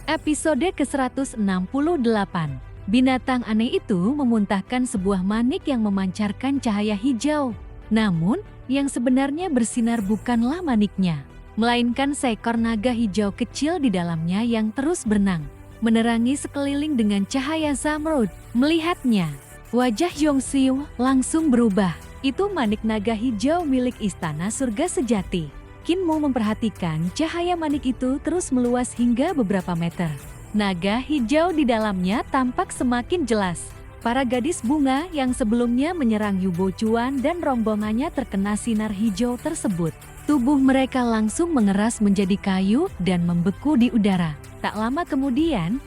Episode ke-168. Binatang aneh itu memuntahkan sebuah manik yang memancarkan cahaya hijau. Namun, yang sebenarnya bersinar bukanlah maniknya, melainkan seekor naga hijau kecil di dalamnya yang terus berenang, menerangi sekeliling dengan cahaya zamrud. Melihatnya, wajah Yongxiu langsung berubah. Itu manik naga hijau milik Istana Surga Sejati. Qin Mu memperhatikan cahaya manik itu terus meluas hingga beberapa meter. Naga hijau di dalamnya tampak semakin jelas. Para gadis bunga yang sebelumnya menyerang Yu Bochuan dan rombongannya terkena sinar hijau tersebut. Tubuh mereka langsung mengeras menjadi kayu dan membeku di udara. Tak lama kemudian,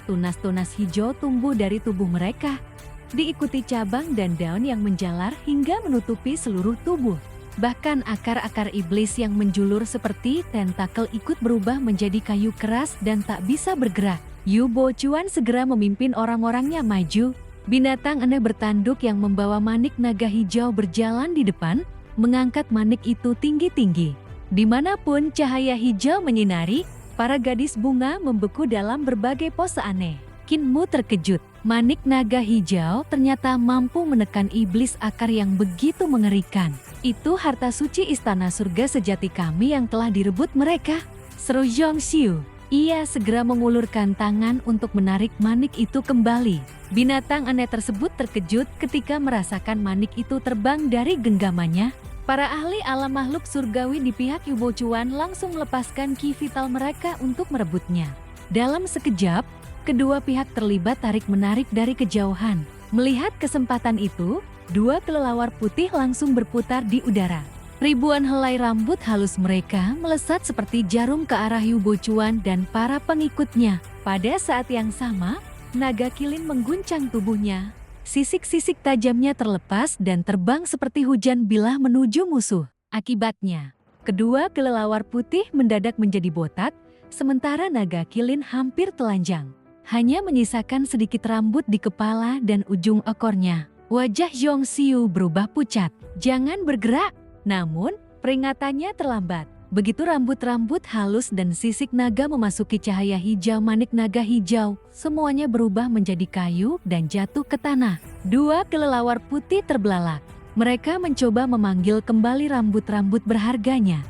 tunas-tunas hijau tumbuh dari tubuh mereka, diikuti cabang dan daun yang menjalar hingga menutupi seluruh tubuh. Bahkan akar-akar iblis yang menjulur seperti tentakel ikut berubah menjadi kayu keras dan tak bisa bergerak. Yu Bochuan segera memimpin orang-orangnya maju. Binatang aneh bertanduk yang membawa manik naga hijau berjalan di depan, mengangkat manik itu tinggi-tinggi. Dimanapun cahaya hijau menyinari, para gadis bunga membeku dalam berbagai pose aneh. Qin Mu terkejut. Manik naga hijau ternyata mampu menekan iblis akar yang begitu mengerikan. Itu harta suci Istana Surga Sejati kami yang telah direbut mereka, seru Yongxiu. Ia segera mengulurkan tangan untuk menarik manik itu kembali. Binatang aneh tersebut terkejut ketika merasakan manik itu terbang dari genggamannya. Para ahli alam makhluk surgawi di pihak Yu Bochuan langsung melepaskan ki vital mereka untuk merebutnya. Dalam sekejap, kedua pihak terlibat tarik-menarik dari kejauhan. Melihat kesempatan itu, dua kelelawar putih langsung berputar di udara. Ribuan helai rambut halus mereka melesat seperti jarum ke arah Yu Bochuan dan para pengikutnya. Pada saat yang sama, naga kilin mengguncang tubuhnya. Sisik-sisik tajamnya terlepas dan terbang seperti hujan bilah menuju musuh. Akibatnya, kedua kelelawar putih mendadak menjadi botak, sementara naga kilin hampir telanjang. Hanya menyisakan sedikit rambut di kepala dan ujung ekornya. Wajah Yongxiu berubah pucat. Jangan bergerak. Namun, peringatannya terlambat. Begitu rambut-rambut halus dan sisik naga memasuki cahaya hijau manik naga hijau, semuanya berubah menjadi kayu dan jatuh ke tanah. Dua kelelawar putih terbelalak. Mereka mencoba memanggil kembali rambut-rambut berharganya.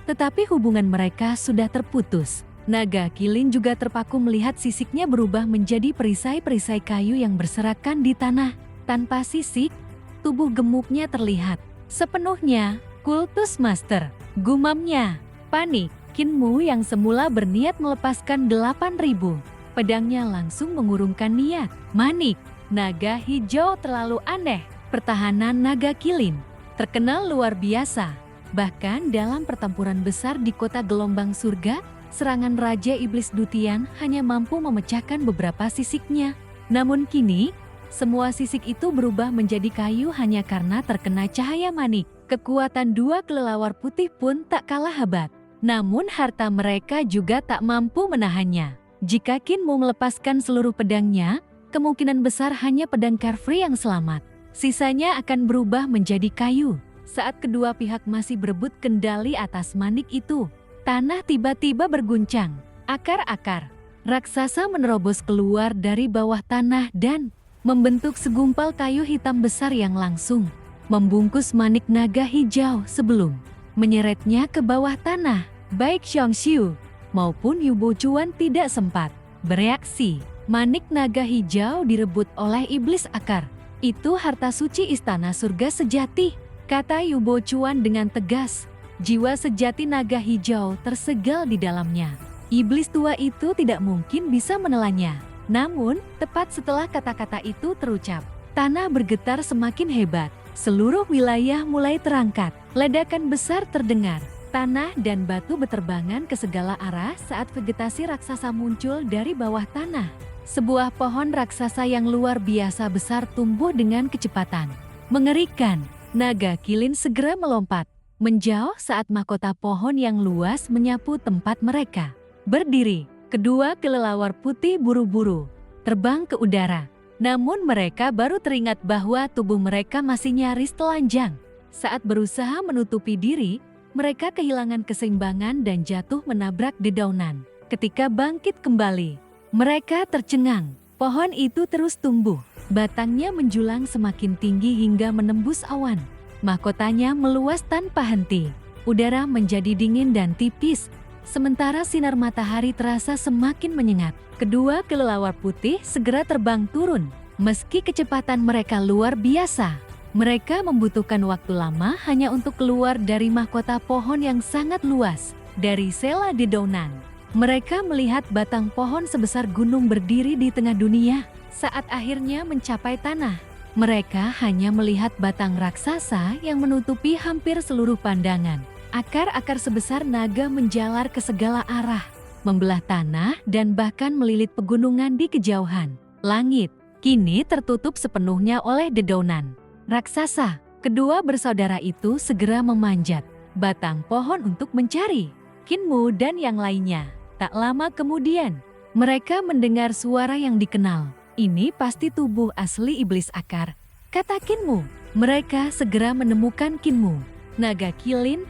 Tetapi hubungan mereka sudah terputus. Naga kilin juga terpaku melihat sisiknya berubah menjadi perisai-perisai kayu yang berserakan di tanah. Tanpa sisik, tubuh gemuknya terlihat sepenuhnya. Kultus Master, gumamnya. Panik, Qin Mu yang semula berniat melepaskan 8.000 pedangnya langsung mengurungkan niat. Manik, naga hijau terlalu aneh. Pertahanan naga kilin terkenal luar biasa. Bahkan dalam pertempuran besar di kota gelombang surga, serangan Raja Iblis Dutian hanya mampu memecahkan beberapa sisiknya. Namun kini, semua sisik itu berubah menjadi kayu hanya karena terkena cahaya manik. Kekuatan dua kelelawar putih pun tak kalah hebat. Namun harta mereka juga tak mampu menahannya. Jika Qin Mu melepaskan seluruh pedangnya, kemungkinan besar hanya pedang Carefree yang selamat. Sisanya akan berubah menjadi kayu. Saat kedua pihak masih berebut kendali atas manik itu, tanah tiba-tiba berguncang. Akar-akar raksasa menerobos keluar dari bawah tanah dan membentuk segumpal kayu hitam besar yang langsung membungkus manik naga hijau sebelum menyeretnya ke bawah tanah. Baik Yongxiu maupun Yu Bochuan tidak sempat bereaksi. Manik naga hijau direbut oleh iblis akar. Itu harta suci Istana Surga Sejati, kata Yu Bochuan dengan tegas. Jiwa sejati naga hijau tersegal di dalamnya. Iblis tua itu tidak mungkin bisa menelannya. Namun, tepat setelah kata-kata itu terucap, tanah bergetar semakin hebat. Seluruh wilayah mulai terangkat. Ledakan besar terdengar. Tanah dan batu beterbangan ke segala arah saat vegetasi raksasa muncul dari bawah tanah. Sebuah pohon raksasa yang luar biasa besar tumbuh dengan kecepatan mengerikan. Naga kilin segera melompat, menjauh saat mahkota pohon yang luas menyapu tempat mereka berdiri. Kedua kelelawar putih buru-buru terbang ke udara. Namun mereka baru teringat bahwa tubuh mereka masih nyaris telanjang. Saat berusaha menutupi diri, mereka kehilangan keseimbangan dan jatuh menabrak dedaunan. Ketika bangkit kembali, mereka tercengang. Pohon itu terus tumbuh. Batangnya menjulang semakin tinggi hingga menembus awan. Mahkotanya meluas tanpa henti. Udara menjadi dingin dan tipis, sementara sinar matahari terasa semakin menyengat. Kedua kelelawar putih segera terbang turun. Meski kecepatan mereka luar biasa, mereka membutuhkan waktu lama hanya untuk keluar dari mahkota pohon yang sangat luas. Dari sela dedaunan, mereka melihat batang pohon sebesar gunung berdiri di tengah dunia. Saat akhirnya mencapai tanah, mereka hanya melihat batang raksasa yang menutupi hampir seluruh pandangan. Akar-akar sebesar naga menjalar ke segala arah, membelah tanah dan bahkan melilit pegunungan di kejauhan. Langit kini tertutup sepenuhnya oleh dedaunan raksasa. Kedua bersaudara itu segera memanjat batang pohon untuk mencari Kinmu dan yang lainnya. Tak lama kemudian, mereka mendengar suara yang dikenal. Ini pasti tubuh asli iblis akar, kata Kinmu. Mereka segera menemukan Kinmu, naga kilin,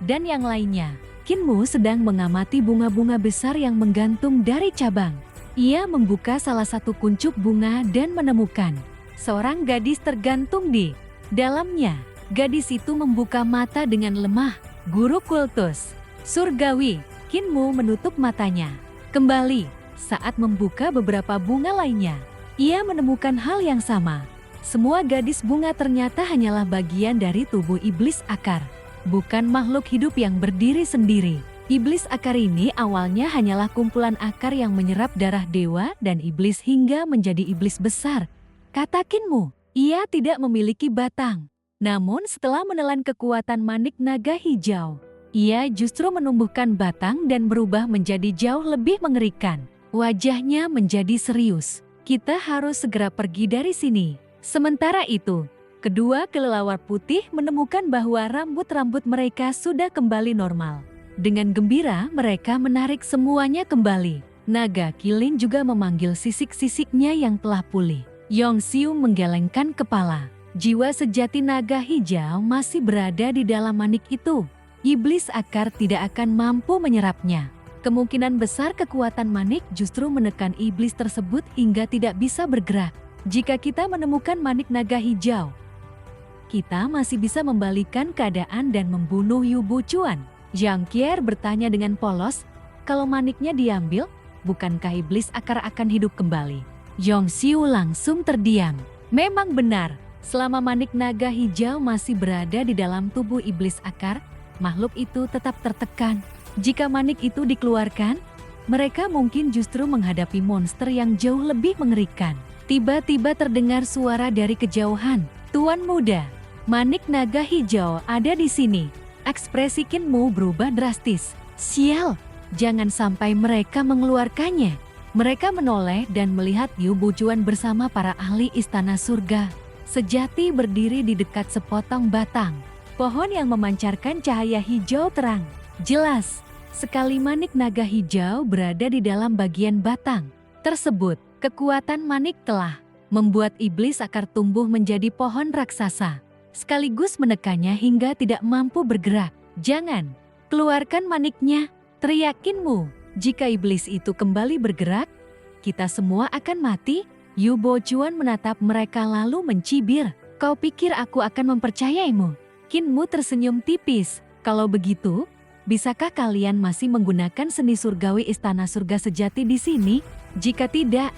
dan yang lainnya. Kinmu sedang mengamati bunga-bunga besar yang menggantung dari cabang. Ia membuka salah satu kuncup bunga dan menemukan seorang gadis tergantung di dalamnya. Gadis itu membuka mata dengan lemah. Guru kultus surgawi. Kinmu menutup matanya kembali. Saat membuka beberapa bunga lainnya, ia menemukan hal yang sama. Semua gadis bunga ternyata hanyalah bagian dari tubuh iblis akar, bukan makhluk hidup yang berdiri sendiri. Iblis akar ini awalnya hanyalah kumpulan akar yang menyerap darah dewa dan iblis hingga menjadi iblis besar, kata Kinmu. Ia tidak memiliki batang. Namun setelah menelan kekuatan manik naga hijau, ia justru menumbuhkan batang dan berubah menjadi jauh lebih mengerikan. Wajahnya menjadi serius. Kita harus segera pergi dari sini. Sementara itu, kedua kelelawar putih menemukan bahwa rambut-rambut mereka sudah kembali normal. Dengan gembira mereka menarik semuanya kembali. Naga kilin juga memanggil sisik-sisiknya yang telah pulih. Yongxiu menggelengkan kepala. Jiwa sejati naga hijau masih berada di dalam manik itu. Iblis akar tidak akan mampu menyerapnya. Kemungkinan besar kekuatan manik justru menekan iblis tersebut hingga tidak bisa bergerak. Jika kita menemukan manik naga hijau, kita masih bisa membalikan keadaan dan membunuh Yu Buchuan. Zhang Qier bertanya dengan polos, kalau maniknya diambil, bukankah iblis akar akan hidup kembali? Yongxiu langsung terdiam. Memang benar, selama manik naga hijau masih berada di dalam tubuh iblis akar, makhluk itu tetap tertekan. Jika manik itu dikeluarkan, mereka mungkin justru menghadapi monster yang jauh lebih mengerikan. Tiba-tiba terdengar suara dari kejauhan. Tuan muda, manik naga hijau ada di sini. Ekspresi Kinmu berubah drastis. Sial, jangan sampai mereka mengeluarkannya. Mereka menoleh dan melihat Yu Buchuan bersama para ahli istana surga sejati berdiri di dekat sepotong batang pohon yang memancarkan cahaya hijau terang. Jelas sekali manik naga hijau berada di dalam bagian batang tersebut. Kekuatan manik telah membuat iblis akar tumbuh menjadi pohon raksasa, sekaligus menekannya hingga tidak mampu bergerak. Jangan keluarkan maniknya, teriak Kinmu. Jika iblis itu kembali bergerak, kita semua akan mati. Yu Buchuan menatap mereka lalu mencibir. Kau pikir aku akan mempercayaimu? Kinmu tersenyum tipis. Kalau begitu, bisakah kalian masih menggunakan seni surgawi istana surga sejati di sini? Jika tidak,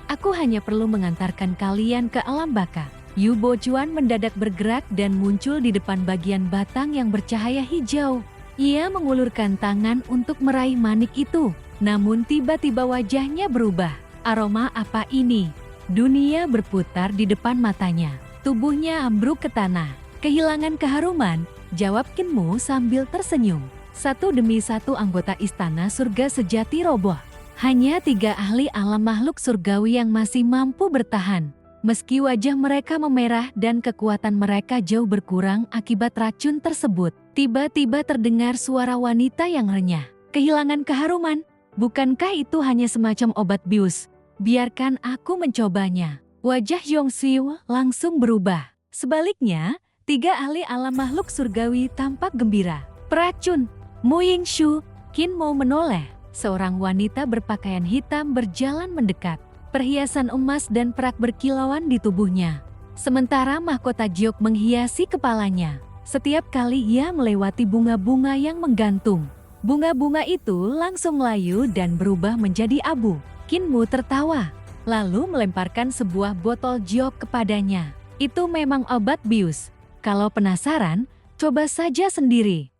aku hanya perlu mengantarkan kalian ke alam baka. Yu Buchuan mendadak bergerak dan muncul di depan bagian batang yang bercahaya hijau. Ia mengulurkan tangan untuk meraih manik itu, namun tiba-tiba wajahnya berubah. Aroma apa ini? Dunia berputar di depan matanya. Tubuhnya ambruk ke tanah. Kehilangan keharuman, jawab Kinmu sambil tersenyum. Satu demi satu anggota istana surga sejati roboh. Hanya 3 ahli alam makhluk surgawi yang masih mampu bertahan. Meski wajah mereka memerah dan kekuatan mereka jauh berkurang akibat racun tersebut, tiba-tiba terdengar suara wanita yang renyah. Kehilangan keharuman? Bukankah itu hanya semacam obat bius? Biarkan aku mencobanya. Wajah Yongxiu langsung berubah. Sebaliknya, 3 ahli alam makhluk surgawi tampak gembira. Peracun, Mu Yingshu, Kinmu menoleh. Seorang wanita berpakaian hitam berjalan mendekat. Perhiasan emas dan perak berkilauan di tubuhnya. Sementara mahkota giok menghiasi kepalanya. Setiap kali ia melewati bunga-bunga yang menggantung, bunga-bunga itu langsung layu dan berubah menjadi abu. Kinmu tertawa, lalu melemparkan sebuah botol giok kepadanya. Itu memang obat bius. Kalau penasaran, coba saja sendiri.